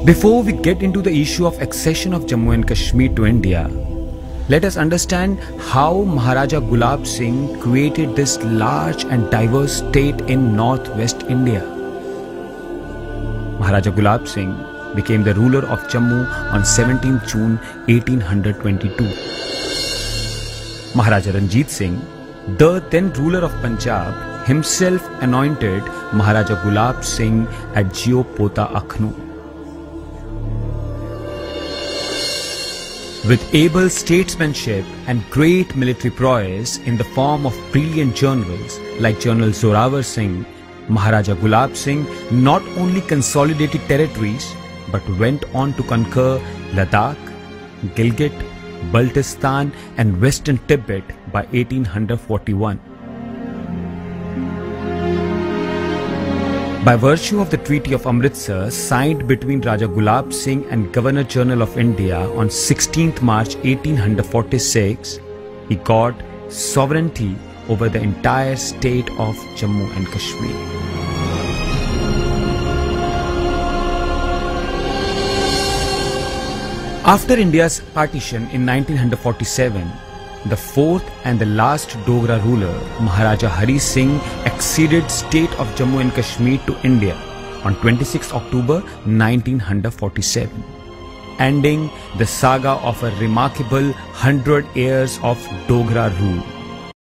Before we get into the issue of accession of Jammu and Kashmir to India, let us understand how Maharaja Gulab Singh created this large and diverse state in northwest India. Maharaja Gulab Singh became the ruler of Jammu on 17 June 1822. Maharaja Ranjit Singh, the then ruler of Punjab, himself anointed Maharaja Gulab Singh at Jio Pota Akhnu. With able statesmanship and great military prowess in the form of brilliant generals like General Zorawar Singh, Maharaja Gulab Singh not only consolidated territories but went on to conquer Ladakh, Gilgit, Baltistan and western Tibet by 1841. By virtue of the Treaty of Amritsar signed between Raja Gulab Singh and Governor General of India on 16th March 1846, he got sovereignty over the entire state of Jammu and Kashmir. After India's partition in 1947, the fourth and the last Dogra ruler, Maharaja Hari Singh, acceded state of Jammu and Kashmir to India on 26 October 1947, ending the saga of a remarkable 100 years of Dogra rule.